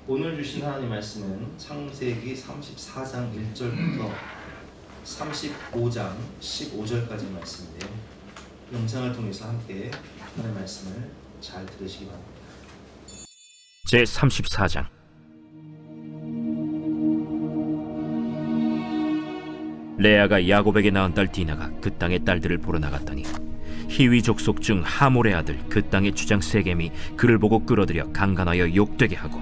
오늘 주신 하나님 말씀은 창세기 34장 1절부터 35장 15절까지 말씀인데요. 영상을 통해서 함께 하나님 말씀을 잘 들으시기 바랍니다. 제34장. 레아가 야곱에게 낳은 딸 디나가 그 땅의 딸들을 보러 나갔더니 히위 족속 중 하몰의 아들 그 땅의 주장 세겜이 그를 보고 끌어들여 강간하여 욕되게 하고,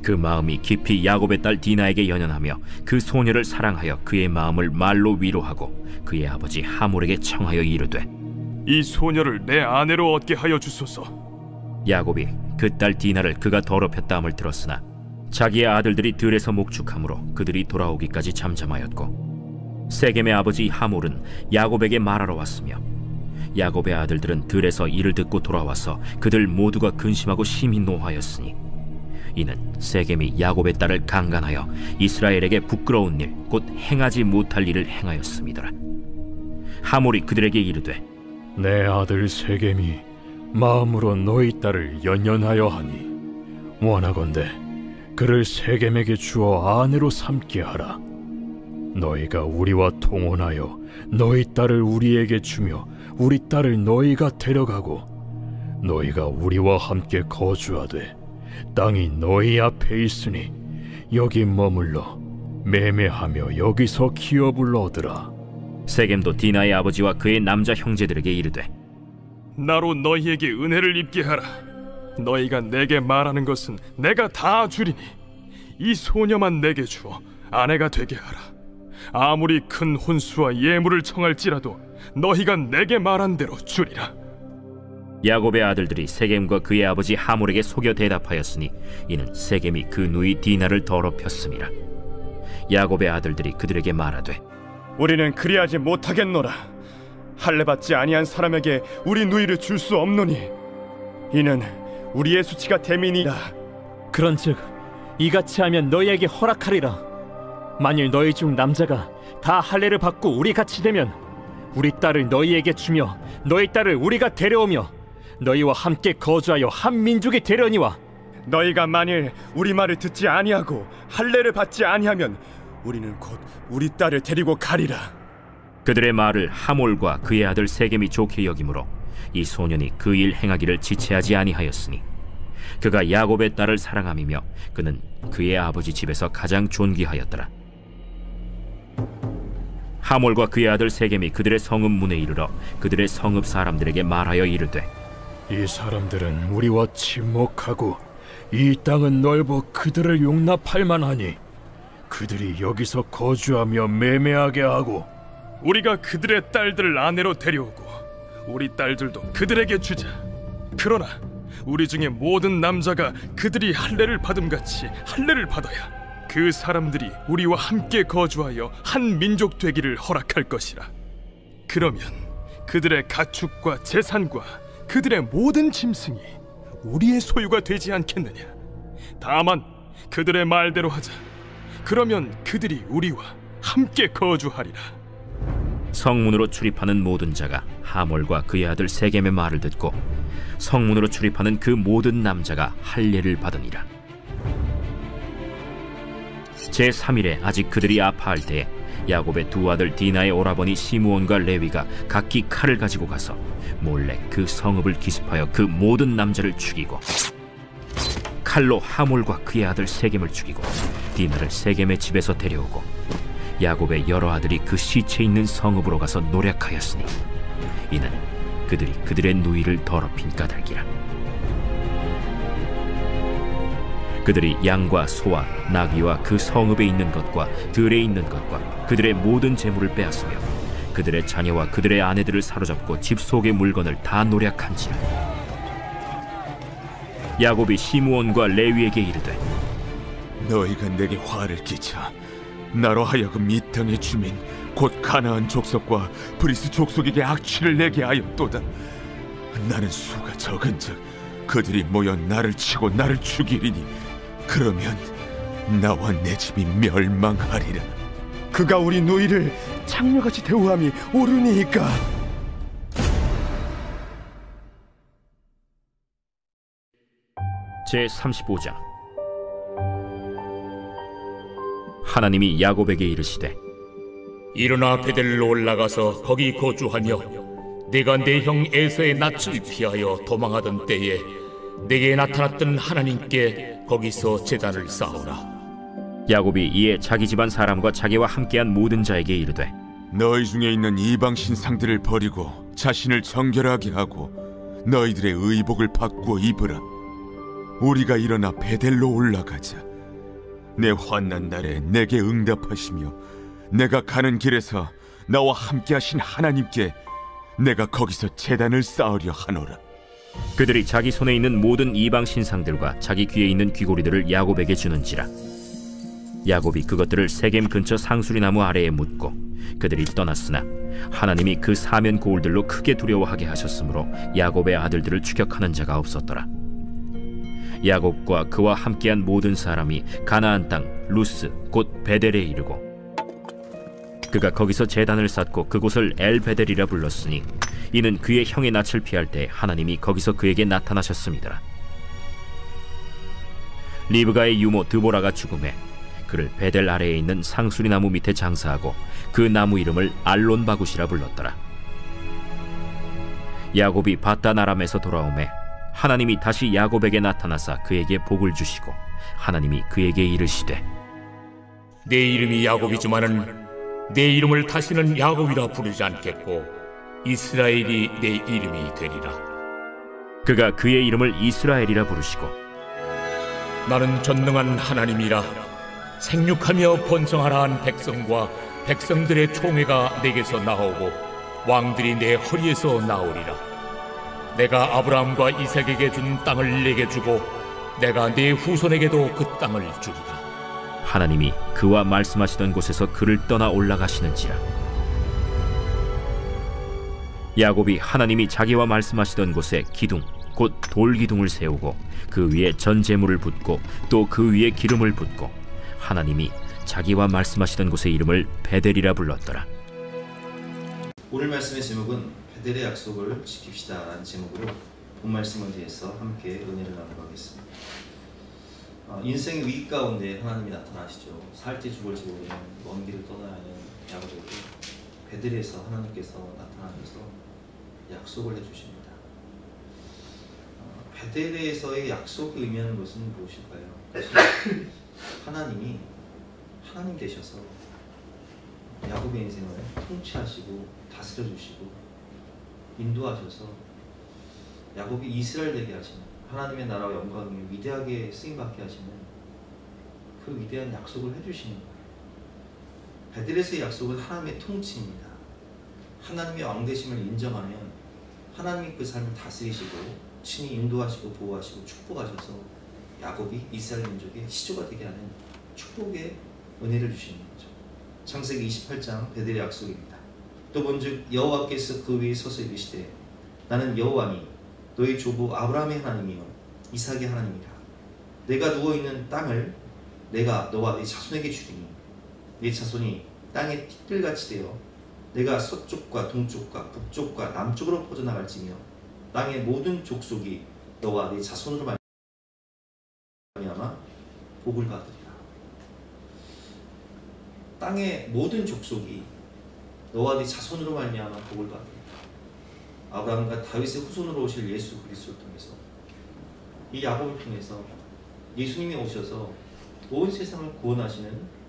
그 마음이 깊이 야곱의 딸 디나에게 연연하며 그 소녀를 사랑하여 그의 마음을 말로 위로하고 그의 아버지 하몰에게 청하여 이르되, 이 소녀를 내 아내로 얻게 하여 주소서. 야곱이 그 딸 디나를 그가 더럽혔다 함을 들었으나 자기의 아들들이 들에서 목축함으로 그들이 돌아오기까지 잠잠하였고, 세겜의 아버지 하몰은 야곱에게 말하러 왔으며 야곱의 아들들은 들에서 이를 듣고 돌아와서 그들 모두가 근심하고 심히 노하였으니, 이는 세겜이 야곱의 딸을 강간하여 이스라엘에게 부끄러운 일, 곧 행하지 못할 일을 행하였음이더라. 하몰이 그들에게 이르되, 내 아들 세겜이 마음으로 너희 딸을 연연하여 하니 원하건대 그를 세겜에게 주어 아내로 삼게 하라. 너희가 우리와 통혼하여 너희 딸을 우리에게 주며 우리 딸을 너희가 데려가고 너희가 우리와 함께 거주하되 땅이 너희 앞에 있으니 여기 머물러 매매하며 여기서 기업을 얻으라. 세겜도 디나의 아버지와 그의 남자 형제들에게 이르되, 나로 너희에게 은혜를 입게 하라. 너희가 내게 말하는 것은 내가 다 주리니 이 소녀만 내게 주어 아내가 되게 하라. 아무리 큰 혼수와 예물을 청할지라도 너희가 내게 말한 대로 주리라. 야곱의 아들들이 세겜과 그의 아버지 하몰에게 속여 대답하였으니 이는 세겜이 그 누이 디나를 더럽혔음이라. 야곱의 아들들이 그들에게 말하되, 우리는 그리하지 못하겠노라. 할례받지 아니한 사람에게 우리 누이를 줄 수 없노니 이는 우리의 수치가 됨이니라. 그런즉 이같이 하면 너희에게 허락하리라. 만일 너희 중 남자가 다 할례를 받고 우리 같이 되면 우리 딸을 너희에게 주며 너희 딸을 우리가 데려오며 너희와 함께 거주하여 한 민족이 되려니와, 너희가 만일 우리 말을 듣지 아니하고 할례를 받지 아니하면 우리는 곧 우리 딸을 데리고 가리라. 그들의 말을 하몰과 그의 아들 세겜이 좋게 여기므로 이 소년이 그 일 행하기를 지체하지 아니하였으니, 그가 야곱의 딸을 사랑함이며 그는 그의 아버지 집에서 가장 존귀하였더라. 하몰과 그의 아들 세겜이 그들의 성읍 문에 이르러 그들의 성읍 사람들에게 말하여 이르되, 이 사람들은 우리와 친목하고 이 땅은 넓어 그들을 용납할 만하니 그들이 여기서 거주하며 매매하게 하고 우리가 그들의 딸들을 아내로 데려오고 우리 딸들도 그들에게 주자. 그러나 우리 중에 모든 남자가 그들이 할례를 받음같이 할례를 받아야 그 사람들이 우리와 함께 거주하여 한 민족 되기를 허락할 것이라. 그러면 그들의 가축과 재산과 그들의 모든 짐승이 우리의 소유가 되지 않겠느냐. 다만 그들의 말대로 하자. 그러면 그들이 우리와 함께 거주하리라. 성문으로 출입하는 모든 자가 하몰과 그의 아들 세겜의 말을 듣고 성문으로 출입하는 그 모든 남자가 할례를 받으니라. 제3일에 아직 그들이 아파할 때에 야곱의 두 아들 디나의 오라버니 시므온과 레위가 각기 칼을 가지고 가서 몰래 그 성읍을 기습하여 그 모든 남자를 죽이고, 칼로 하몰과 그의 아들 세겜을 죽이고 디나를 세겜의 집에서 데려오고, 야곱의 여러 아들이 그 시체 있는 성읍으로 가서 노략하였으니 이는 그들이 그들의 누이를 더럽힌 까닭이라. 그들이 양과 소와 나귀와 그 성읍에 있는 것과 들에 있는 것과 그들의 모든 재물을 빼앗으며 그들의 자녀와 그들의 아내들을 사로잡고 집 속의 물건을 다 노략한지라. 야곱이 시므온과 레위에게 이르되, 너희가 내게 화를 끼쳐 나로 하여금 이 땅의 주민 곧 가나안 족속과 브리스 족속에게 악취를 내게 하였도다. 나는 수가 적은즉 그들이 모여 나를 치고 나를 죽이리니 그러면 나와 내 집이 멸망하리라. 그가 우리 누이를 창녀같이 대우함이 옳으니이까. 제35장. 하나님이 야곱에게 이르시되 일어나 베델로 올라가서 거기 거주하며 내가 내 형 에서의 낯을 피하여 도망하던 때에 내게 나타났던 하나님께 거기서 제단을 쌓으라. 야곱이 이에 자기 집안 사람과 자기와 함께한 모든 자에게 이르되 너희 중에 있는 이방 신상들을 버리고 자신을 정결하게 하고 너희들의 의복을 바꾸어 입으라. 우리가 일어나 베델로 올라가자. 내 환난 날에 내게 응답하시며 내가 가는 길에서 나와 함께하신 하나님께 내가 거기서 제단을 쌓으려 하노라. 그들이 자기 손에 있는 모든 이방 신상들과 자기 귀에 있는 귀고리들을 야곱에게 주는지라. 야곱이 그것들을 세겜 근처 상수리 나무 아래에 묻고 그들이 떠났으나 하나님이 그 사면 고울들로 크게 두려워하게 하셨으므로 야곱의 아들들을 추격하는 자가 없었더라. 야곱과 그와 함께한 모든 사람이 가나안 땅 루스 곧 베델에 이르고 그가 거기서 제단을 쌓고 그곳을 엘베델이라 불렀으니 이는 그의 형의 낯을 피할 때 하나님이 거기서 그에게 나타나셨음이더라. 리브가의 유모 드보라가 죽음에 그를 베델 아래에 있는 상수리 나무 밑에 장사하고 그 나무 이름을 알론바굿이라 불렀더라. 야곱이 바단 아람에서 돌아오매 하나님이 다시 야곱에게 나타나사 그에게 복을 주시고 하나님이 그에게 이르시되 내 이름이 야곱이지만은 내 이름을 다시는 야곱이라 부르지 않겠고 이스라엘이 내 이름이 되리라. 그가 그의 이름을 이스라엘이라 부르시고 나는 전능한 하나님이라. 생육하며 번성하라 한 백성과 백성들의 총회가 내게서 나오고 왕들이 내 허리에서 나오리라. 내가 아브라함과 이삭에게 준 땅을 내게 주고 내가 내 후손에게도 그 땅을 주리라. 하나님이 그와 말씀하시던 곳에서 그를 떠나 올라가시는지라. 야곱이 하나님이 자기와 말씀하시던 곳에 기둥 곧 돌기둥을 세우고 그 위에 전제물을 붓고 또 그 위에 기름을 붓고 하나님이 자기와 말씀하시던 곳의 이름을 베델이라 불렀더라. 오늘 말씀의 제목은 베델의 약속을 지킵시다 라는 제목으로 본 말씀을 위해서 함께 은혜를 나누겠습니다. 인생의 위기 가운데 하나님이 나타나시죠. 살지 죽을지 모르는 먼 길을 떠나야 하는 야곱에게 베델에서 하나님께서 나타나셔서 약속을 해주십니다. 베델에서의 약속이 의미하는 것은 무엇일까요? 하나님이 하나님 되셔서 야곱의 인생을 통치하시고 다스려 주시고 인도하셔서 야곱이 이스라엘 되게 하시는 하나님의 나라와 영광이 위대하게 쓰임받게 하시는 그 위대한 약속을 해주시는 거예요. 베델에서의 약속은 하나님의 통치입니다. 하나님의 왕되심을 인정하면 하나님이 그 삶을 다스리시고 친히 인도하시고 보호하시고 축복하셔서 야곱이 이스라엘 민족의 시조가 되게 하는 축복의 은혜를 주시는 거죠. 창세기 28장 베델의 약속입니다. 또 본즉 여호와께서 그 위에 서서 이르시되 나는 여호와니 너희 조부 아브라함의 하나님이요 이삭의 하나님이라. 내가 누워있는 땅을 내가 너와 네 자손에게 주리니 네 자손이 땅의 띠끌같이 되어 내가 서쪽과 동쪽과 북쪽과 남쪽으로 퍼져나갈지며 땅의 모든 족속이 너와 네 자손으로 말미암아 복을 받으리라. 땅의 모든 족속이 너와 네 자손으로 말미암아 복을 받으리라. 아브라함과 다윗의 후손으로 오실 예수 그리스도를 통해서 이 야곱을 통해서 예수님이 오셔서 온 세상을 구원하시는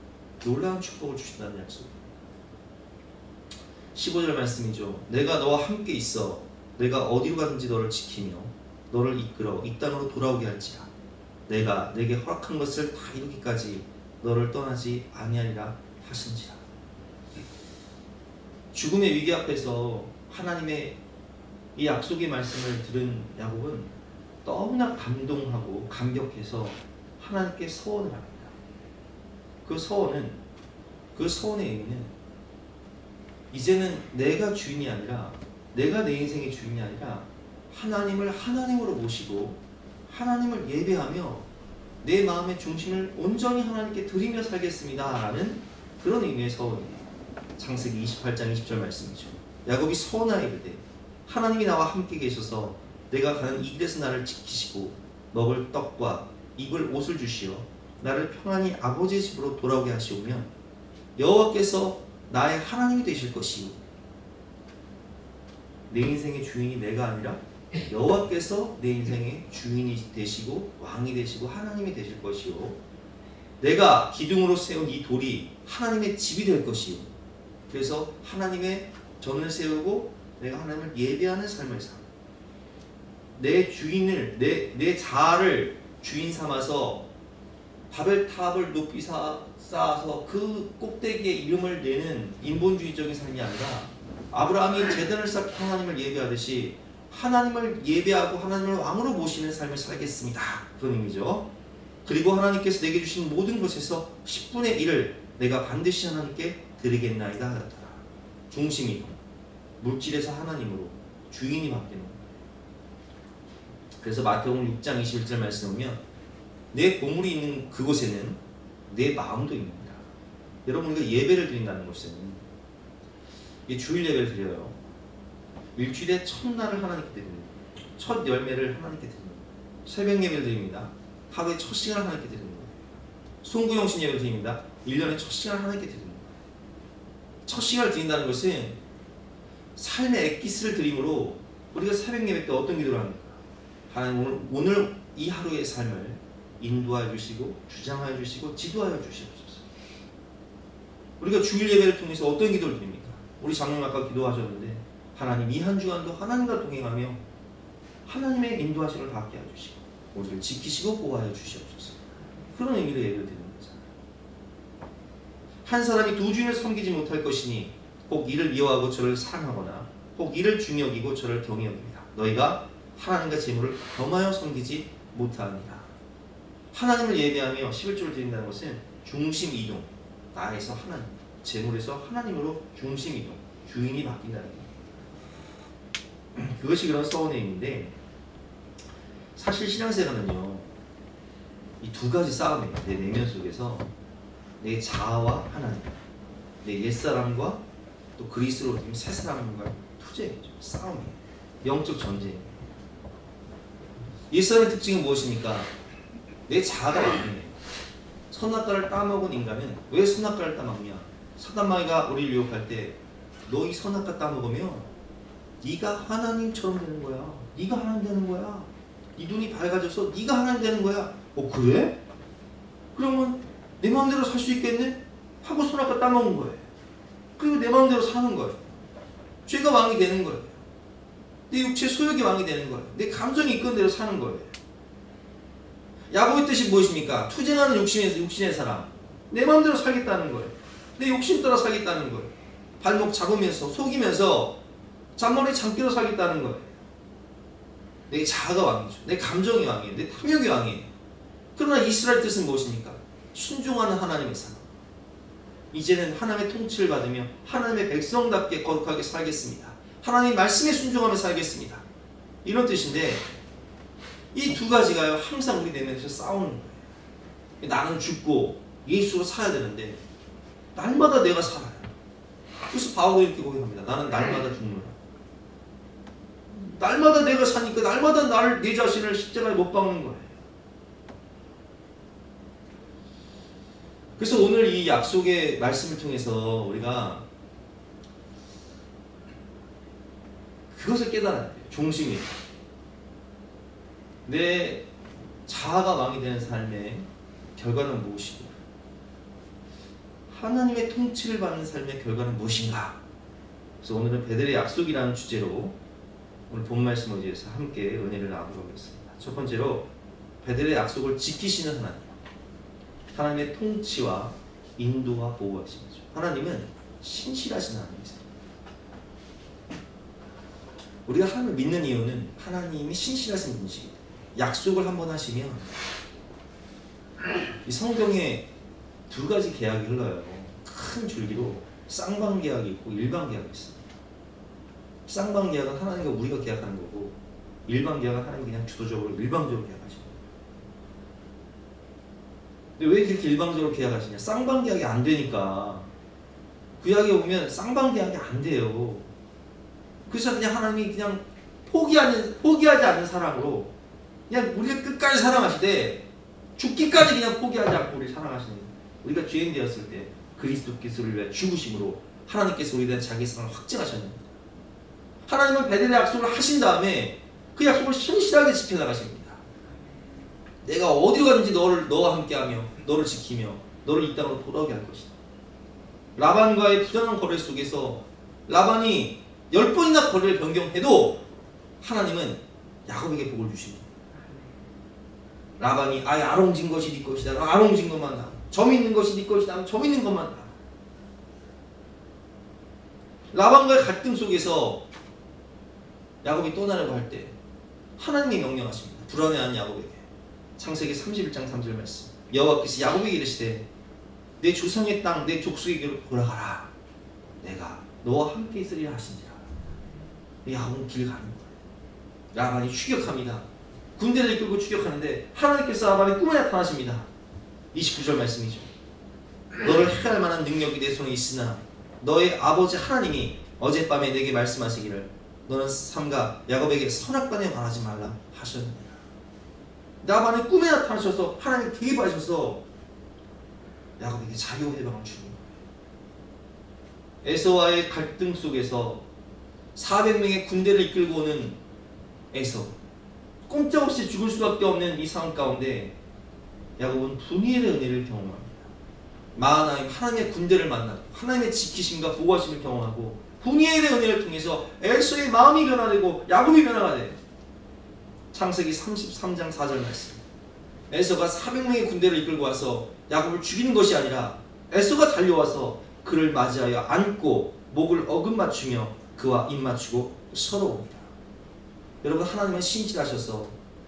놀라운 축복을 주신다는 약속. 15절 말씀이죠. 내가 너와 함께 있어 내가 어디로 가든지 너를 지키며 너를 이끌어 이 땅으로 돌아오게 할지라. 내가 내게 허락한 것을 다 이루기까지 너를 떠나지 아니하리라 하신지라. 죽음의 위기 앞에서 하나님의 이 약속의 말씀을 들은 야곱은 너무나 감동하고 감격해서 하나님께 서원을 합니다. 그 서원의 의미는 이제는 내가 주인이 아니라 내가 내 인생의 주인이 아니라 하나님을 하나님으로 모시고 하나님을 예배하며 내 마음의 중심을 온전히 하나님께 드리며 살겠습니다 라는 그런 의미의 서원이에요. 창세기 28장 20절 말씀이죠. 야곱이 서원하여 이르되 하나님이 나와 함께 계셔서 내가 가는 이 길에서 나를 지키시고 먹을 떡과 입을 옷을 주시어 나를 평안히 아버지의 집으로 돌아오게 하시오며 여호와께서 나의 하나님이 되실 것이요 내 인생의 주인이 내가 아니라 여호와께서 내 인생의 주인이 되시고 왕이 되시고 하나님이 되실 것이요 내가 기둥으로 세운 이 돌이 하나님의 집이 될 것이요 그래서 하나님의 전을 세우고 내가 하나님을 예배하는 삶을 살 내 주인을 내 자아를 주인 삼아서 바벨탑을 높이 쌓아서 그 꼭대기에 이름을 내는 인본주의적인 삶이 아니라 아브라함이 제단을 쌓고 하나님을 예배하듯이 하나님을 예배하고 하나님을 왕으로 모시는 삶을 살겠습니다. 그런 의미죠. 그리고 하나님께서 내게 주신 모든 것에서 10분의 1을 내가 반드시 하나님께 드리겠나이다 하였더라. 중심이 물질에서 하나님으로 주인이 바뀌는 거예요. 그래서 마태복음 6장 21절 말씀을 보면 내 보물이 있는 그곳에는 내 마음도 있습니다. 여러분 우리가 예배를 드린다는 것은 주일 예배를 드려요. 일주일에 첫날을 하나님께 드립니다. 첫 열매를 하나님께 드립니다. 새벽 예배를 드립니다. 하루에 첫 시간을 하나님께 드립니다. 송구영신 예배를 드립니다. 1년에 첫 시간을 하나님께 드립니다. 첫 시간을 드린다는 것은 삶의 엑기스를 드림으로 우리가 새벽 예배 때 어떤 기도를 합니까? 하나님 오늘 이 하루의 삶을 인도하여 주시고 주장하여 주시고 지도하여 주시옵소서. 우리가 주일 예배를 통해서 어떤 기도를 드립니까? 우리 장로님 아까 기도하셨는데 하나님 이 한 주간도 하나님과 동행하며 하나님의 인도하심을 받게 하여 주시고 우리를 지키시고 보호하여 주시옵소서. 그런 의미로 예배를 드리는 거잖아요. 한 사람이 두 주인을 섬기지 못할 것이니 혹 이를 미워하고 저를 사랑하거나 혹 이를 중히 여기고 저를 경히 여깁니다. 너희가 하나님과 재물을 겸하여 섬기지 못하느니라. 하나님을 예배하며 11조를 드린다는 것은 중심 이동, 나에서 하나님, 재물에서 하나님으로 중심 이동, 주인이 바뀐다는 거예요. 그것이 그런 서원행인데 사실 신앙생활은요 이 두 가지 싸움이에요. 내 내면 속에서 내 자아와 하나님, 내 옛사람과 또 그리스도로 된 새사람과의 투쟁이죠. 싸움이에요. 영적 전쟁이에요. 옛사람의 특징은 무엇입니까? 내 자아가 왕이에요. 선악과를 따먹은 인간은 왜 선악과를 따먹냐? 사단마귀가 우리를 유혹할 때 너 이 선악과 따먹으면 네가 하나님처럼 되는 거야. 네가 하나님 되는 거야. 네 눈이 밝아져서 네가 하나님 되는 거야. 그래? 그러면 내 마음대로 살 수 있겠네? 하고 선악과 따먹은 거예요. 그리고 내 마음대로 사는 거예요. 죄가 왕이 되는 거예요. 내 육체 소욕이 왕이 되는 거예요. 내 감정이 이끄는 대로 사는 거예요. 야곱의 뜻이 무엇입니까? 투쟁하는 육신의 사람. 내 마음대로 살겠다는 거예요. 내 욕심 따라 살겠다는 거예요. 발목 잡으면서 속이면서 잔머리 장기로 살겠다는 거예요. 내 자아가 왕이죠. 내 감정이 왕이에요. 내 탐욕이 왕이에요. 그러나 이스라엘 뜻은 무엇입니까? 순종하는 하나님의 사람. 이제는 하나님의 통치를 받으며 하나님의 백성답게 거룩하게 살겠습니다. 하나님의 말씀에 순종하며 살겠습니다. 이런 뜻인데 이 두 가지가요 항상 우리 내면에서 싸우는 거예요. 나는 죽고 예수로 살아야 되는데 날마다 내가 살아요. 그래서 바울이 이렇게 고백합니다. 나는 날마다 죽노라. 날마다 내가 사니까 날마다 내 자신을 십자가에 못 박는 거예요. 그래서 오늘 이 약속의 말씀을 통해서 우리가 그것을 깨달아야 돼요. 중심이 내 자아가 왕이 되는 삶의 결과는 무엇이고 하나님의 통치를 받는 삶의 결과는 무엇인가. 그래서 오늘은 베델의 약속이라는 주제로 오늘 본 말씀을 위해서 함께 은혜를 나누도록 하겠습니다. 첫 번째로 베델의 약속을 지키시는 하나님, 하나님의 통치와 인도와 보호하시죠. 하나님은 신실하신 하나님이세요. 우리가 하나님을 믿는 이유는 하나님이 신실하신 분이시거든요. 약속을 한번 하시면 이 성경에 두 가지 계약이 흘러요. 큰 줄기로 쌍방 계약이 있고 일방 계약이 있어요. 쌍방 계약은 하나님과 우리가 계약하는 거고 일방 계약은 하나님이 그냥 주도적으로 일방적으로 계약하시는 거예요. 근데 왜 그렇게 일방적으로 계약하시냐? 쌍방 계약이 안 되니까 구약에 보면 쌍방 계약이 안 돼요. 그래서 그냥 하나님이 그냥 포기하지 않는 사랑으로 그냥 우리를 끝까지 사랑하시되 죽기까지 그냥 포기하지 않고 우리를 사랑하시는 거예요. 우리가 죄인 되었을 때 그리스도께서를 위해 죽으심으로 하나님께서 우리에 대한 자기 사랑을 확증하셨습니다. 하나님은 베델의 약속을 하신 다음에 그 약속을 신실하게 지켜나가십니다. 내가 어디로 가든지 너와 함께하며 너를 지키며 너를 이 땅으로 돌아오게 할 것이다. 라반과의 부당한 거래 속에서 라반이 10번이나 거래를 변경해도 하나님은 야곱에게 복을 주십니다. 라반이 아예 아롱진 것이 네 것이다. 아롱진 것만 나. 점 있는 것이 네 것이다. 점 있는 것만 나. 라반과의 갈등 속에서 야곱이 떠나려고 할 때 하나님이 명령하십니다. 불안해하는 야곱에게. 창세기 31장 3절 말씀. 여호와께서 야곱에게 이르시되 내 조상의 땅 내 족속에게로 돌아가라. 내가 너와 함께 있으리라 하신지라. 야곱은 길 가는 거예요. 라반이 추격합니다. 군대를 이끌고 추격하는데 하나님께서 라반의 꿈에 나타나십니다. 29절 말씀이죠. 너를 해할 만한 능력이 내 손에 있으나 너의 아버지 하나님이 어젯밤에 내게 말씀하시기를 너는 삼가 야곱에게 선악간에 말하지 말라 하셨느니라. 라반의 꿈에 나타나셔서 하나님 개입하셔서 야곱에게 자유 해방을 주는 거예요. 에서와의 갈등 속에서 400명의 군대를 이끌고 오는 에서, 꼼짝없이 죽을 수밖에 없는 이 상황 가운데 야곱은 분이엘의 은혜를 경험합니다. 마하나임 하나님의 군대를 만나고 하나님의 지키심과 보호하심을 경험하고 분이엘의 은혜를 통해서 에서의 마음이 변화되고 야곱이 변화가 돼요. 창세기 33장 4절 말씀. 에서가 400명의 군대를 이끌고 와서 야곱을 죽이는 것이 아니라 에서가 달려와서 그를 맞이하여 안고 목을 어긋맞추며 그와 입맞추고 서러웁니다. 여러분, 하나님은 신실하셔서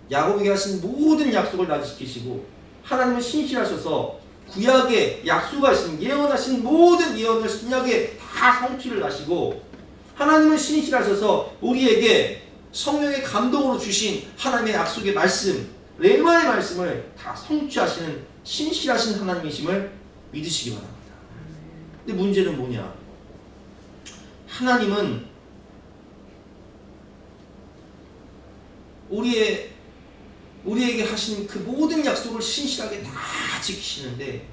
야곱에게 하신 모든 약속을 다 지키시고 하나님은 신실하셔서 구약에 약속하신 예언하신 모든 예언을 신약에 다 성취를 하시고 하나님은 신실하셔서 우리에게 성령의 감동으로 주신 하나님의 약속의 말씀, 레마의 말씀을 다 성취하시는 신실하신 하나님이심을 믿으시기 바랍니다. 근데 문제는 뭐냐? 하나님은 우리에게 하신 그 모든 약속을 신실하게 다 지키시는데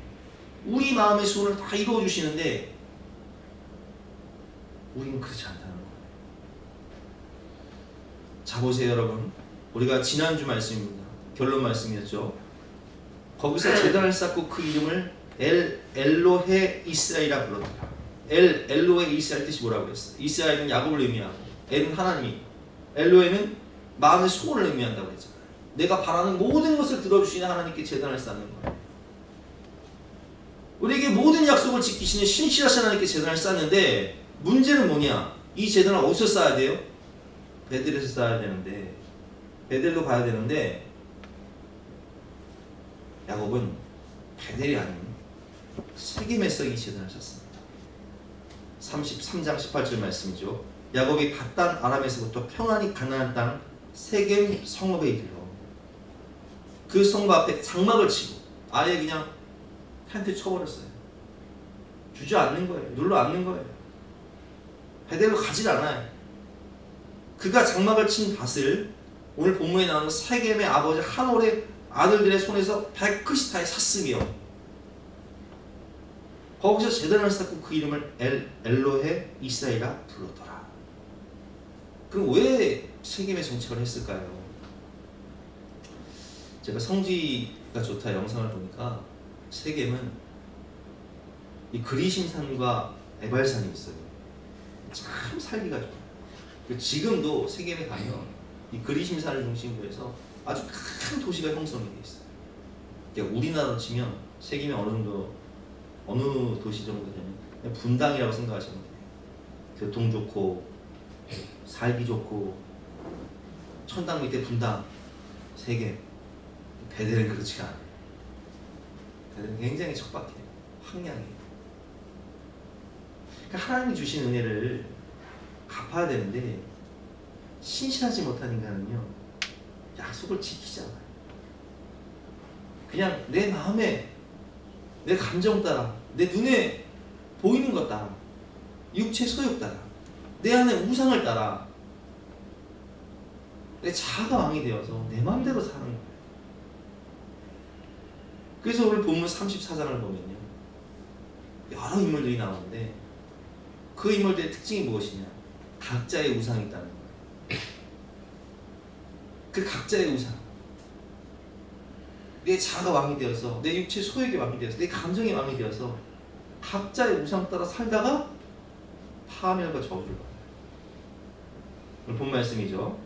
우리 마음의 소원을 다 이루어주시는데 우리는 그렇지 않다는 거예요. 자, 보세요 여러분. 우리가 지난주 말씀입니다. 결론 말씀이었죠. 거기서 제단을 쌓고 그 이름을 엘로헤 이스라엘이라 불렀더라. 엘로헤 이스라엘 뜻이 뭐라고 했어요? 이스라엘은 야곱을 의미하고 엘은 하나님이, 엘로헤는 마음의 소원을 의미한다고 했잖아요. 내가 바라는 모든 것을 들어주시는 하나님께 제단을 쌓는 거예요. 우리에게 모든 약속을 지키시는 신실하신 하나님께 제단을 쌓는데 문제는 뭐냐? 이 제단을 어디서 쌓아야 돼요? 베델에서 쌓아야 되는데, 베델로 가야 되는데 야곱은 베델이 아닌 세겜에서 이 제단을 쌓습니다. 33장 18절 말씀이죠. 야곱이 밧단 아람에서부터 평안히 가나안 땅 세겜 성읍에 이르러 그 성읍 앞에 장막을 치고 아예 그냥 텐트 쳐버렸어요. 주저앉는 거예요. 눌러 앉는 거예요. 베델로 가질 않아요. 그가 장막을 친 밭을 오늘 본문에 나오는 세겜의 아버지 하몰의 아들들의 손에서 백크시타에 샀으며 거기서 제단을 쌓고 그 이름을 엘로헤 이스라엘이라 불렀더라. 그럼 왜 세겜에 정착을 했을까요? 제가 성지가 좋다 영상을 보니까 세겜은 이 그리심산과 에발산이 있어요. 참 살기가 좋아요. 지금도 세겜에 가면 이 그리심산을 중심으로 해서 아주 큰 도시가 형성이 되어 있어요. 그러니까 우리나라로 치면 세겜이 어느 도시 정도 되면 분당이라고 생각하시면 돼요. 교통 좋고 살기 좋고 천당 밑에 분당, 세겜. 베델은 그렇지가 않아요. 베델은 굉장히 척박해요. 황량해요. 그러니까 하나님이 주신 은혜를 갚아야 되는데 신실하지 못한 인간은요 약속을 지키지 않아요. 그냥 내 마음에 내 감정 따라 내 눈에 보이는 것 따라 육체 소욕 따라 내 안에 우상을 따라 내 자아가 왕이 되어서 내 마음대로 사는 거예요. 그래서 오늘 본문 34장을 보면요, 여러 인물들이 나오는데 그 인물들의 특징이 무엇이냐? 각자의 우상이 있다는 거예요. 그 각자의 우상, 내 자아가 왕이 되어서, 내 육체 소욕이 왕이 되어서, 내 감정이 왕이 되어서 각자의 우상 따라 살다가 파멸과 저주를 받아요. 오늘 본 말씀이죠.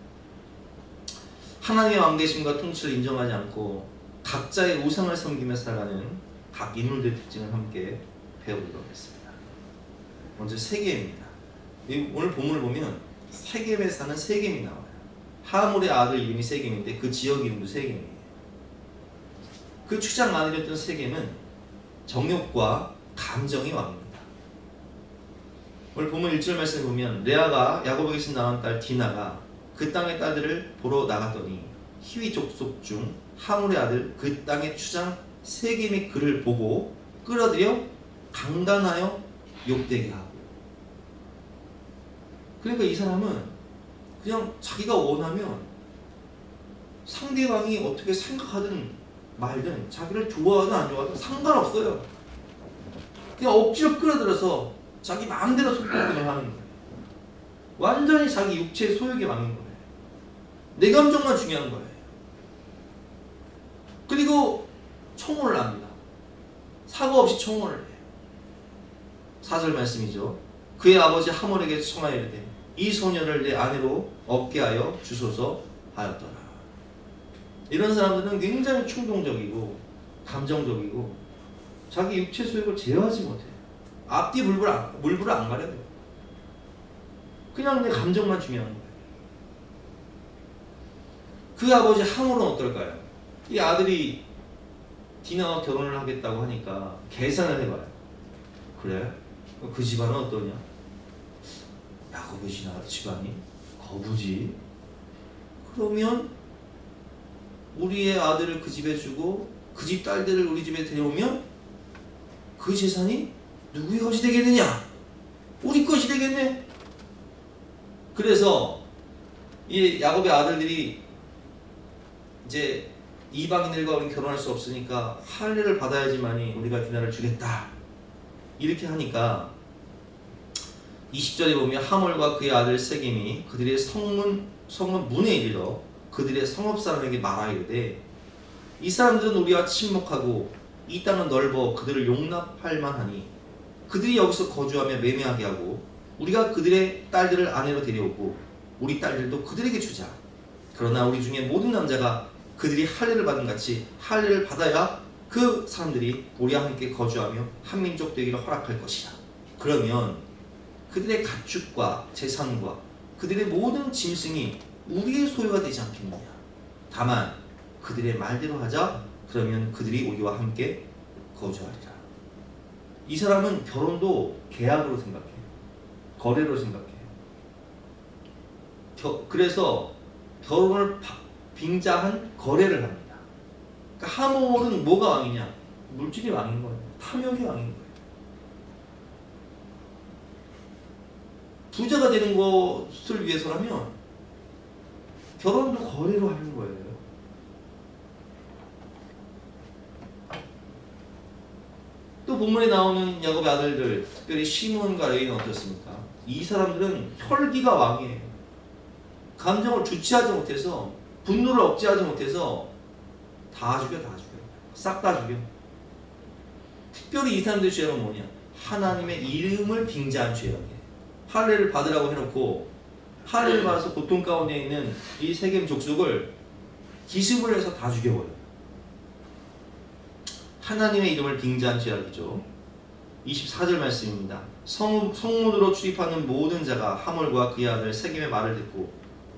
하나님의 왕되심과 통치를 인정하지 않고 각자의 우상을 섬기며 살아가는 각 인물들의 특징을 함께 배워보도록 하겠습니다. 먼저 세겜입니다. 오늘 본문을 보면 세겜에 사는 세겜이 나와요. 하물의 아들 이름이 세겜인데 그 지역 이름도 세겜이에요. 그 추장 마늘이었던 세겜은 정욕과 감정이 왕입니다. 오늘 본문 1절 말씀을 보면 레아가 야곱에게서 낳은 딸 디나가 그 땅의 딸들을 보러 나갔더니 히위 족속 중 하물의 아들 그 땅의 추장 세겜의 그를 보고 끌어들여 강간하여 욕되게 하고. 그러니까 이 사람은 그냥 자기가 원하면 상대방이 어떻게 생각하든 말든 자기를 좋아하든 안 좋아하든 상관없어요. 그냥 억지로 끌어들여서 자기 마음대로 속도를 하는 거예요. 완전히 자기 육체의 소욕에 왕인 거예요. 내 감정만 중요한 거예요. 그리고 청혼을 합니다. 사고 없이 청혼을 해요. 4절 말씀이죠. 그의 아버지 하몰에게 청하여 이르되 이 소녀를 내 아내로 얻게 하여 주소서 하였더라. 이런 사람들은 굉장히 충동적이고 감정적이고 자기 육체 소욕을 제어하지 못해요. 앞뒤 물불을 안 가려요. 그냥 내 감정만 중요한 거예요. 그 아버지 하몰은 어떨까요? 이 아들이 디나와 결혼을 하겠다고 하니까 계산을 해봐요. 그래? 그 집안은 어떠냐? 야곱의 집안이 거부지. 그러면 우리의 아들을 그 집에 주고 그 집 딸들을 우리 집에 데려오면 그 재산이 누구의 것이 되겠느냐? 우리 것이 되겠네. 그래서 이 야곱의 아들들이 이제 이방인들과 우리는 결혼할 수 없으니까 할례를 받아야지만이 우리가 디나를 주겠다. 이렇게 하니까 20절에 보면 하몰과 그의 아들 세겜이 그들의 성문 문에 이르러 그들의 성읍 사람에게 말하이르되 이 사람들은 우리와 친목하고 이 땅은 넓어 그들을 용납할 만하니 그들이 여기서 거주하며 매매하게 하고 우리가 그들의 딸들을 아내로 데려오고 우리 딸들도 그들에게 주자. 그러나 우리 중에 모든 남자가 그들이 할례를 받은 같이 할례를 받아야 그 사람들이 우리와 함께 거주하며 한 민족 되기를 허락할 것이다. 그러면 그들의 가축과 재산과 그들의 모든 짐승이 우리의 소유가 되지 않겠느냐. 다만 그들의 말대로 하자. 그러면 그들이 우리와 함께 거주하리라. 이 사람은 결혼도 계약으로 생각해요. 거래로 생각해요. 그래서 결혼을 빙자한 거래를 합니다. 그러니까 하몰은 뭐가 왕이냐? 물질이 왕인 거예요. 탐욕이 왕인 거예요. 부자가 되는 것을 위해서라면 결혼도 거래로 하는 거예요. 또 본문에 나오는 야곱의 아들들, 특별히 시몬과 레위는 어떻습니까? 이 사람들은 혈기가 왕이에요. 감정을 주체하지 못해서, 분노를 억제하지 못해서 다 죽여. 싹 다 죽여. 특별히 이 사람들의 죄는 뭐냐? 하나님의 이름을 빙자한 죄악이에요. 할례를 받으라고 해놓고 할례를 받아서 고통 가운데 있는 이 세겜 족속을 기습을 해서 다 죽여버려요. 하나님의 이름을 빙자한 죄악이죠. 24절 말씀입니다. 성문으로 출입하는 모든 자가 하몰과 그의 아들 세겜의 말을 듣고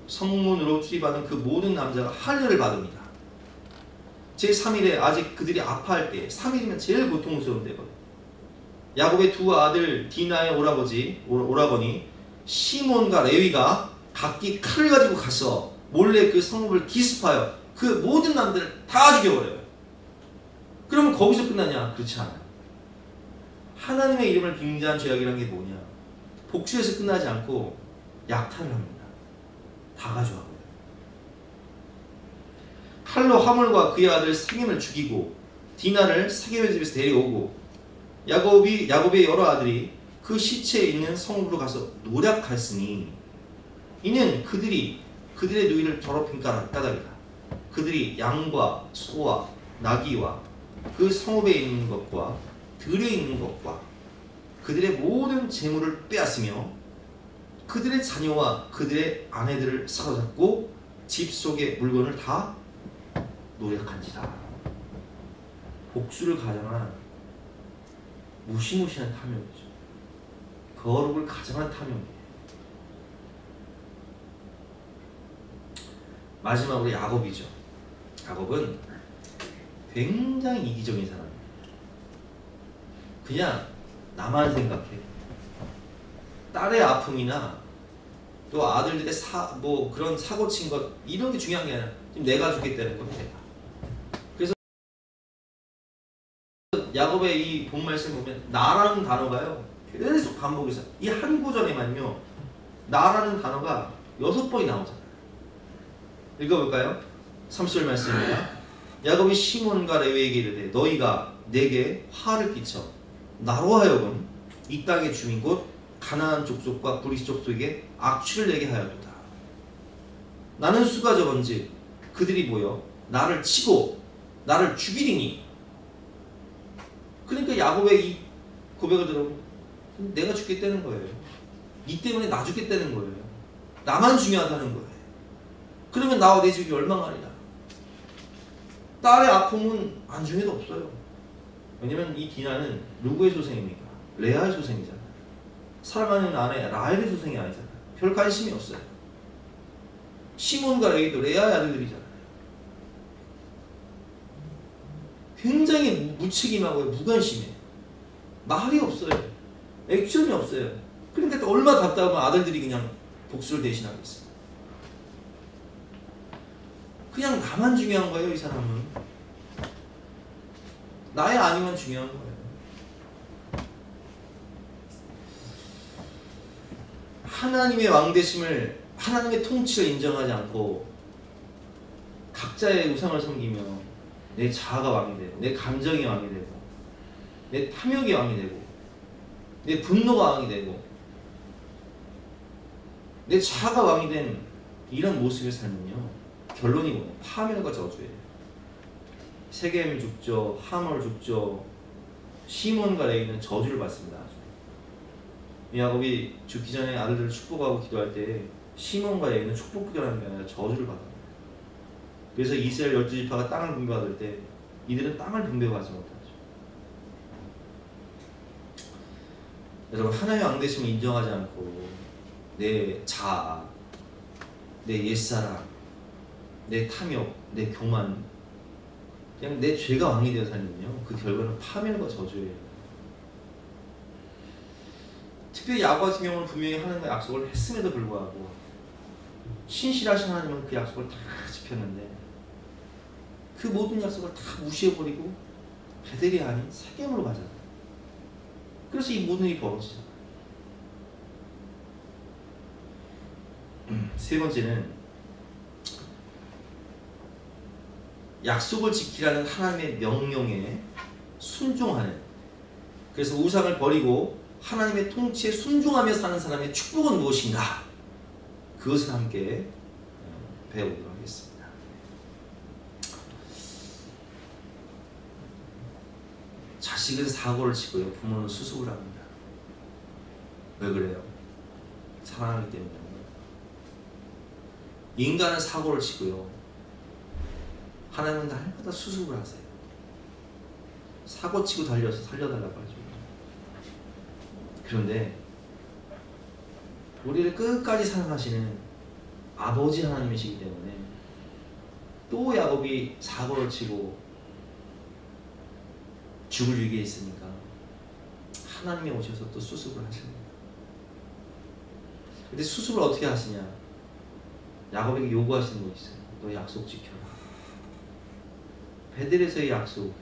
성문으로 출입하는 그 모든 남자가 할례를 받습니다. 제3일에 아직 그들이 아파할 때, 3일이면 제일 고통스러운 때거든요. 야곱의 두 아들 디나의 오라버니 시몬과 레위가 각기 칼을 가지고 가서 몰래 그 성읍을 기습하여 그 모든 남들을 다 죽여버려요. 그러면 거기서 끝나냐? 그렇지 않아요. 하나님의 이름을 빙자한 죄악이란 게 뭐냐? 복수해서 끝나지 않고 약탈을 합니다. 다 가져가고요. 칼로 하몰과 그의 아들 세겜을 죽이고 디나를 세겜의 집에서 데려오고 야곱의 여러 아들이 그 시체에 있는 성읍으로 가서 노략하였으니 이는 그들의 누이를 더럽힌 까닭이다. 그들이 양과 소와 나귀와 그 성읍에 있는 것과 들에 있는 것과 그들의 모든 재물을 빼앗으며 그들의 자녀와 그들의 아내들을 사로잡고 집 속의 물건을 다 노략한지다. 복수를 가장한 무시무시한 탐욕이죠. 거룩을 가장한 탐욕이에요. 마지막으로 야곱이죠. 야곱은 굉장히 이기적인 사람이에요. 그냥 나만 생각해. 딸의 아픔이나 또 아들들의 그런 사고 친 것 이런 게 중요한 게 아니라 지금 내가 죽겠다는 겁니다. 그래서 야곱의 이 본 말씀 보면 나라는 단어가요 계속 반복해서 이 한 구절에만요 나라는 단어가 6번이 나오잖아요. 읽어볼까요? 3절 말씀입니다. 야곱이 시몬과 레위에게 이르되 너희가 내게 화를 끼쳐 나로 하여금 이 땅의 주민 곧 가나안 족속과 브리스 족속에게 악취를 내게 하였도다. 나는 수가 적은즉 그들이 모여 나를 치고 나를 죽이리니. 그러니까 야곱의 이 고백을 들어보면 내가 죽겠다는 거예요. 니 때문에 나 죽겠다는 거예요. 나만 중요하다는 거예요. 그러면 나와 내 집이 멸망하리라. 딸의 아픔은 안중에도 없어요. 왜냐면 이 디나는 누구의 소생입니까? 레아의 소생이잖아요. 사랑하는 아내 라헬의 소생이 아니잖아요. 별 관심이 없어요. 시몬과 레위도 레아의 아들들이잖아요. 굉장히 무책임하고 무관심해. 말이 없어요. 액션이 없어요. 그러니까 또 얼마나 답답하면 아들들이 그냥 복수를 대신하겠어요. 그냥 나만 중요한 거예요. 이 사람은 나의 아니만 중요한 거예요. 하나님의 왕되심을, 하나님의 통치를 인정하지 않고 각자의 우상을 섬기며 내 자아가 왕이 되고 내 감정이 왕이 되고 내 탐욕이 왕이 되고 내 분노가 왕이 되고 내 자아가 왕이 된 이런 모습을 살면요 결론이 뭐냐? 파멸과 저주예요. 세겜 죽죠, 하몰 죽죠, 시몬과 레위는 저주를 받습니다. 야곱이 죽기 전에 아들들을 축복하고 기도할 때 시몬과 레위는 축복 기도하는 게 아니라 저주를 받아요. 그래서 이스라엘 12지파가 땅을 분배받을 때 이들은 땅을 분배하지 못하죠. 여러분, 하나님의 왕되심을 인정하지 않고 내 자아, 내 옛사람, 내 탐욕, 내 교만, 그냥 내 죄가 왕이 되어 살면요 그 결과는 파멸과 저주예요. 특별히 야곱 같은 경우는 분명히 하나님과 약속을 했음에도 불구하고 신실하신 하나님은 그 약속을 다 지켰는데 그 모든 약속을 다 무시해버리고 베델이 아닌 세겜으로 가잖아요. 그래서 이 모든 일이 벌어지잖아요. 세 번째는 약속을 지키라는 하나님의 명령에 순종하는, 그래서 우상을 버리고 하나님의 통치에 순종하며 사는 사람의 축복은 무엇인가? 그것을 함께 배워보도록 하겠습니다. 자식은 사고를 치고요, 부모는 수습을 합니다. 왜 그래요? 사랑하기 때문에. 인간은 사고를 치고요, 하나님은 날마다 수습을 하세요. 사고 치고 달려서 살려달라고 하죠. 그런데 우리를 끝까지 사랑하시는 아버지 하나님이시기 때문에 또 야곱이 사고를 치고 죽을 위기에 있으니까 하나님이 오셔서 또 수습을 하십니다. 근데 수습을 어떻게 하시냐? 야곱에게 요구하시는 거 있어요. 너 약속 지켜라. 베델에서의 약속,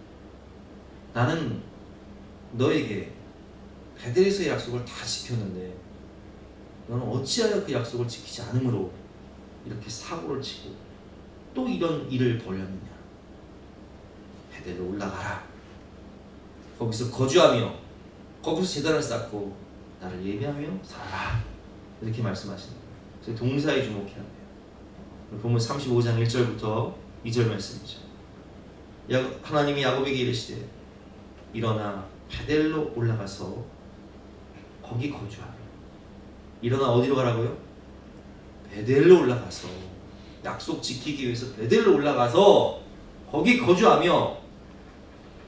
나는 너에게 베델에서의 약속을 다 지켰는데 너는 어찌하여 그 약속을 지키지 않으므로 이렇게 사고를 치고 또 이런 일을 벌였느냐? 베델로 올라가라. 거기서 거주하며 거기서 제단을 쌓고 나를 예배하며 살아라. 이렇게 말씀하시는 거예요. 그래서 동사에 주목해야 돼요. 보면 35장 1절부터 2절 말씀이죠. 하나님이 야곱에게 이르시되 일어나 베델로 올라가서 거기 거주하며. 일어나 어디로 가라고요? 베델로 올라가서 약속 지키기 위해서 베델로 올라가서 거기 거주하며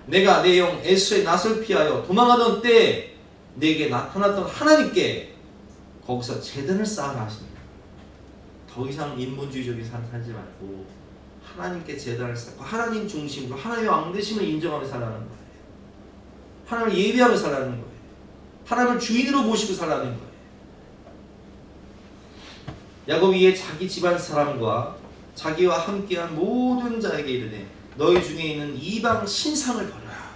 내가 내 영 에스의 낯을 피하여 도망하던 때 내게 나타났던 하나님께 거기서 제단을 쌓아라 하십니다. 더 이상 인본주의적인 삶 살지 말고 하나님께 제단을 쌓고 하나님 중심으로 하나님의 왕되심을 인정하며 살라는 거예요. 하나님을 예배하며 살라는 거예요. 하나님을 주인으로 모시고 살라는 거예요. 야곱이 이에 자기 집안 사람과 자기와 함께한 모든 자에게 이르되 너희 중에 있는 이방 신상을 버려라.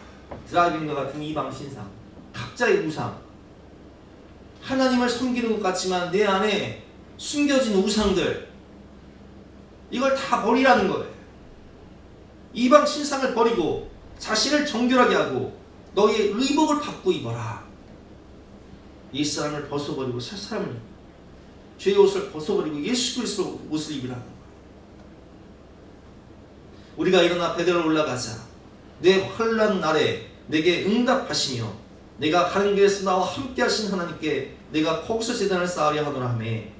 드라이빙과 같은 이방 신상, 각자의 우상, 하나님을 섬기는 것 같지만 내 안에 숨겨진 우상들, 이걸 다 버리라는 거예요. 이방 신상을 버리고 자신을 정결하게 하고 너희의 의복을 바꾸어 입어라. 옛사람을 벗어버리고 새사람을, 죄의 옷을 벗어버리고 예수 그리스도 옷을 입으라는 거예요. 우리가 일어나 베델로 올라가자. 내 환난 날에 내게 응답하시며 내가 가는 길에서 나와 함께 하신 하나님께 내가 거기서 제단을 쌓으려 하노라 하매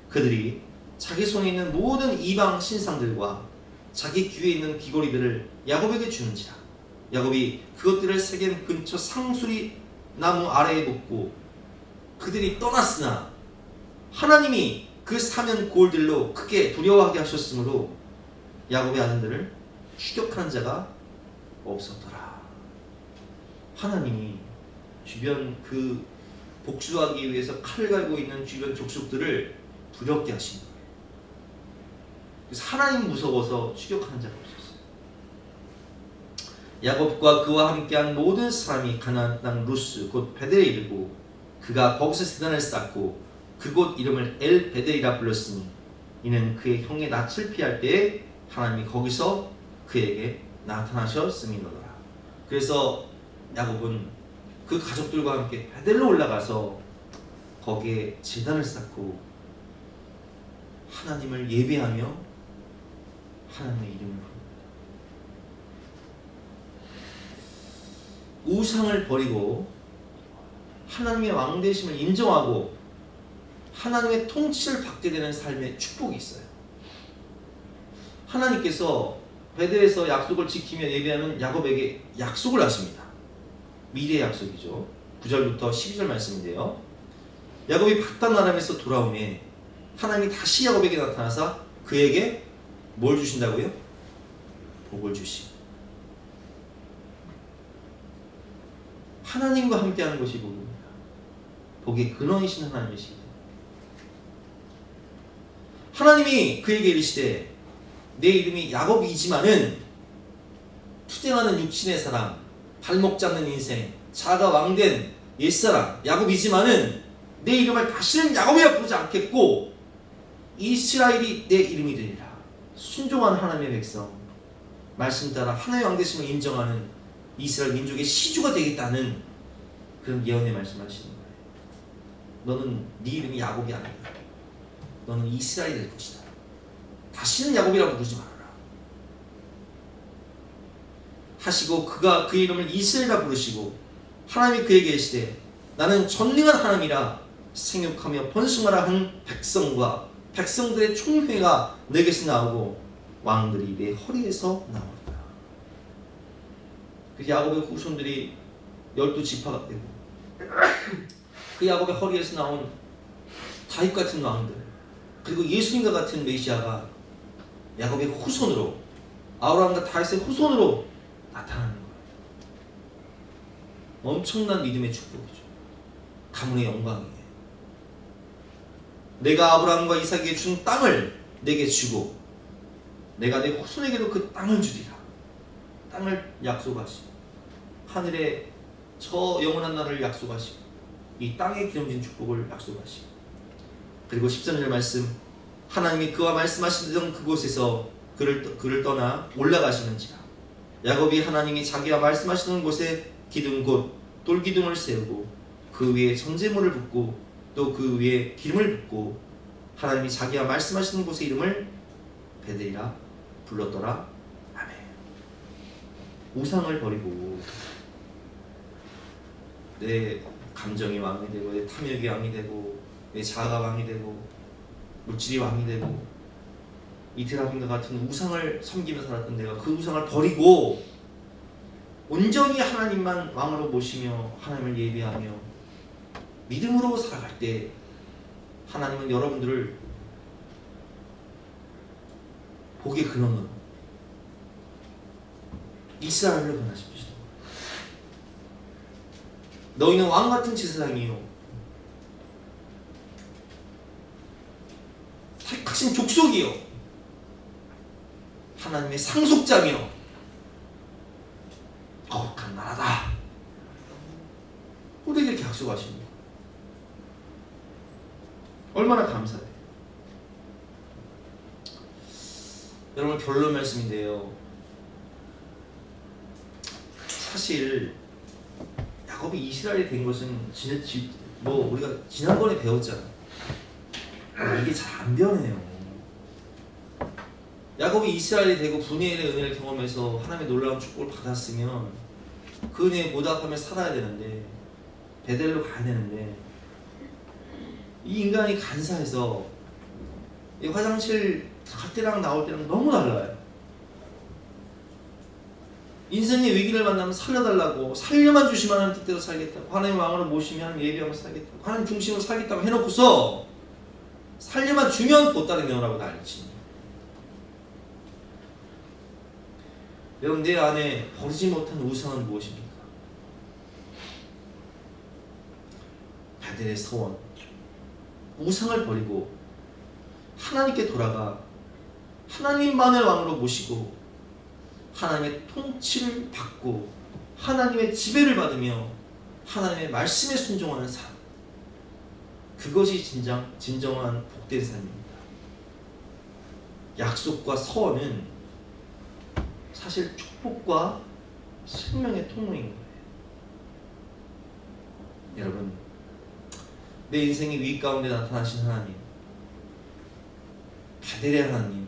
그들이 자기 손에 있는 모든 이방 신상들과 자기 귀에 있는 귀걸이들을 야곱에게 주는지라. 야곱이 그것들을 세겜 근처 상수리 나무 아래에 놓고 그들이 떠났으나 하나님이 그 사면 골들로 크게 두려워하게 하셨으므로 야곱의 아들들을 추격하는 자가 없었더라. 하나님이 주변 그 복수하기 위해서 칼을 갈고 있는 주변 족속들을 두렵게 하신 거예요. 그래서 하나님 무서워서 추격하는 자가 없었어요. 야곱과 그와 함께한 모든 사람이 가나안 땅 루스 곧 베델에 이르고 그가 거기서 제단을 쌓고 그곳 이름을 엘 베델이라 불렀으니 이는 그의 형의 낯을 피할 때에 하나님이 거기서 그에게 나타나셨음이더라. 그래서 야곱은 그 가족들과 함께 베델로 올라가서 거기에 제단을 쌓고 하나님을 예배하며 하나님의 이름을 부릅니다. 우상을 버리고 하나님의 왕되심을 인정하고 하나님의 통치를 받게 되는 삶의 축복이 있어요. 하나님께서 베델에서 약속을 지키며 예배하는 야곱에게 약속을 하십니다. 미래의 약속이죠. 9절부터 12절 말씀인데요. 야곱이 파단 아람에서 돌아오매 하나님이 다시 야곱에게 나타나사 그에게 뭘 주신다고요? 복을 주시고. 하나님과 함께하는 것이 복입니다. 복의 근원이신 하나님이십니다. 하나님이 그에게 이르시되 내 이름이 야곱이지만은 투쟁하는 육신의 사람, 발목 잡는 인생, 자가 왕된 옛사람 야곱이지만은 내 이름을 다시는 야곱이라 부르지 않겠고 이스라엘이 내 이름이 되리라. 순종한 하나님의 백성, 말씀 따라 하나님의 왕되심을 인정하는 이스라엘 민족의 시주가 되겠다는 그런 예언의 말씀하시는 거예요. 너는 네 이름이 야곱이 아니다. 너는 이스라엘이 될 것이다. 다시는 야곱이라고 부르지 말아라 하시고 그가 그 이름을 이스라엘이라 부르시고 하나님이 그에게 이르시되 나는 전능한 하나님이라 생육하며 번성하라 한 백성과 백성들의 총회가 내게서 나오고 왕들이 내 허리에서 나오리라. 그 야곱의 후손들이 12지파가 되고 그 야곱의 허리에서 나온 다윗 같은 왕들 그리고 예수님과 같은 메시아가 야곱의 후손으로 아브라함과 다윗의 후손으로 나타나는 거예요. 엄청난 믿음의 축복이죠. 가문의 영광이에요. 내가 아브라함과 이삭에게 준 땅을 내게 주고 내가 내 후손에게도 그 땅을 주리라. 땅을 약속하시고 하늘의 저 영원한 나라를 약속하시고 이 땅에 기름진 축복을 약속하시고 그리고 13절 말씀 하나님이 그와 말씀하시던 그곳에서 그를 떠나 올라가시는지라 야곱이 하나님이 자기가 말씀하시는 곳에 기둥 곧 돌기둥을 세우고 그 위에 전제물을 붓고 또 그 위에 기름을 붓고 하나님이 자기가 말씀하시는 곳의 이름을 베델이라 불렀더라. 아멘. 우상을 버리고 내 감정이 왕이 되고 내 탐욕이 왕이 되고 내 자아가 왕이 되고 물질이 왕이 되고 이태라빈과 같은 우상을 섬기며 살았던 내가 그 우상을 버리고 온전히 하나님만 왕으로 모시며 하나님을 예배하며 믿음으로 살아갈 때 하나님은 여러분들을 복의 근원으로 이스라엘로 변화시키시다. 너희는 왕같은 제사장이요 택하신 족속이요 하나님의 상속자며 거룩한 나라다. 우리에게 이렇게 약속하십니다. 얼마나 감사해. 여러분, 결론 말씀인데요, 사실 야곱이 이스라엘이 된 것은 우리가 지난번에 배웠잖아. 이게 잘 안 변해요. 야곱이 이스라엘이 되고 분이엘의 은혜를 경험해서 하나님의 놀라운 축복을 받았으면 그 은혜에 보답하며 살아야 되는데, 베델로 가야 되는데, 이 인간이 간사해서 이 화장실 갈 때랑 나올 때랑 너무 달라요. 인생의 위기를 만나면 살려달라고, 살려만 주시면 하는 뜻대로 살겠다고, 하나님 왕으로 모시면 하나님 예배하며 살겠다고, 하나님 중심으로 살겠다고 해놓고서 살려만 주면 보따리 내오라고 난리치는. 여러분, 내 안에 버리지 못한 우상은 무엇입니까? 베델의 서원, 우상을 버리고 하나님께 돌아가 하나님만을 왕으로 모시고 하나님의 통치를 받고 하나님의 지배를 받으며 하나님의 말씀에 순종하는 삶, 그것이 진정한 복된 삶입니다. 약속과 서원은 사실 축복과 생명의 통로인 거예요. 여러분, 내 인생의 위기 가운데 나타나신 하나님, 베델의 하나님,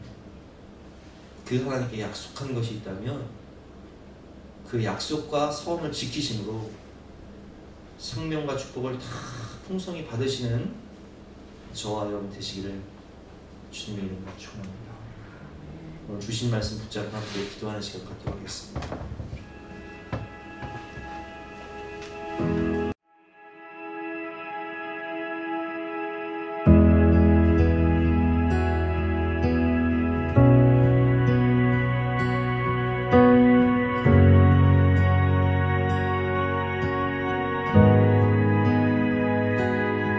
그 하나님께 약속한 것이 있다면 그 약속과 서원을 지키심으로 생명과 축복을 다 풍성히 받으시는 저와 여러분 되시기를 주님의 이름으로 축원합니다. 오늘 주신 말씀 붙잡고 함께 기도하는 시간 갖도록 하겠습니다.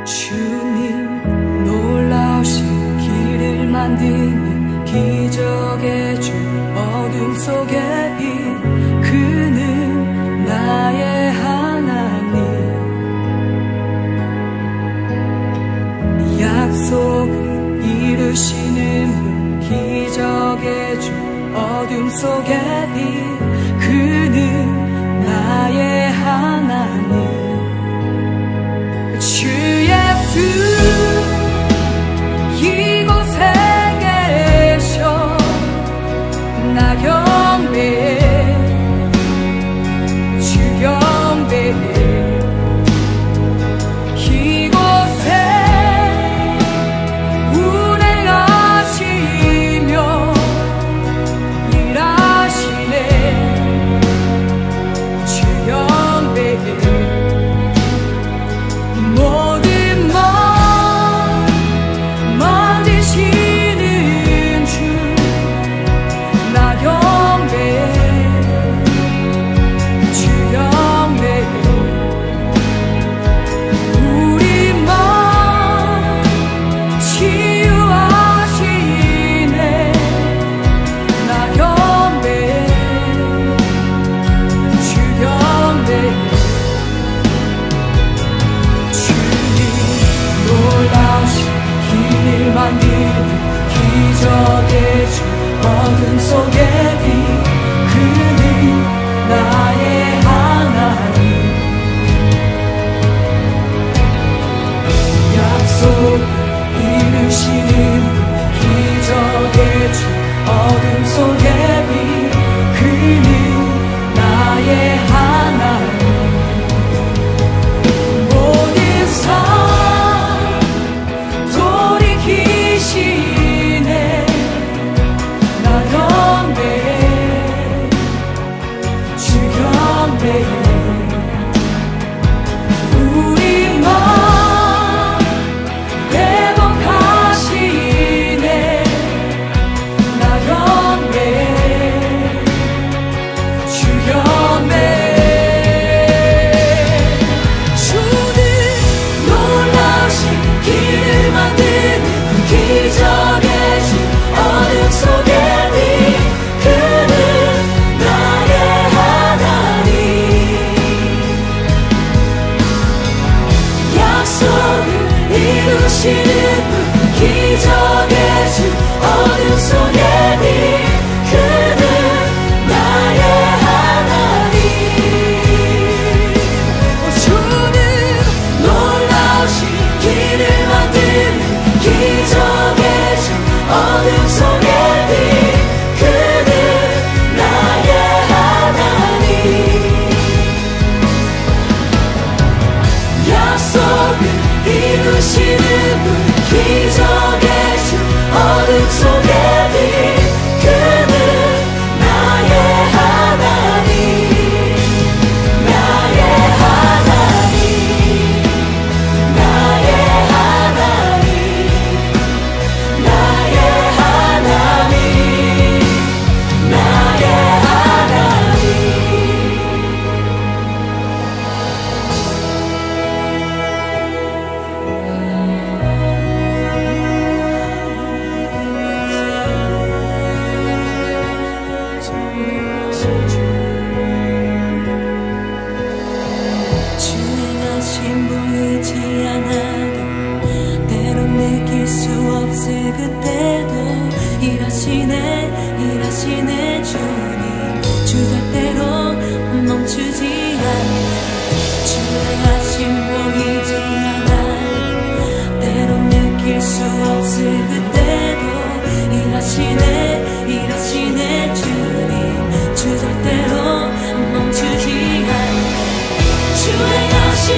주님 놀라우신 길을 만드는 기적의 주 어둠 속의 빛 그는 나의 하나님 약속을 이루시는 분 기적의 주 어둠 속의 빛 그는 나의 하나님 주 예수 이곳에 계셔 나 경배해 주 경배해 이곳에 운행하시며 일하시네 주 경배해 모든 것 만지시는 주 나 경배해 주 경배해 우리 맘 치유하시네 나 경배해 주 경배해 놀라우신 길을 만드는 기적의 주 어둠 속의 빛 그는 이루시는 분 기적의 주 어둠 속의 빛 그는 나의 하나님 주는 놀라우신 길을 만드는 기적의 주 어둠 속의 빛 그는 나의 하나님 약속을 이루시는 분 기적의 주 어둠 속의 빛 그는 나의 하나님 나의 하나님 나의 하나님 나의 하나님 나의 하나님 주행하신 보이지 않아도 때론 느낄 수 없을 그때도 일하시네 주님 주 절대로 멈추지 않네 주행하신 보이지 않아도 때론 느낄 수 없을 그때도 일하시네 주님 주 절대로 멈추지 않네 주행하신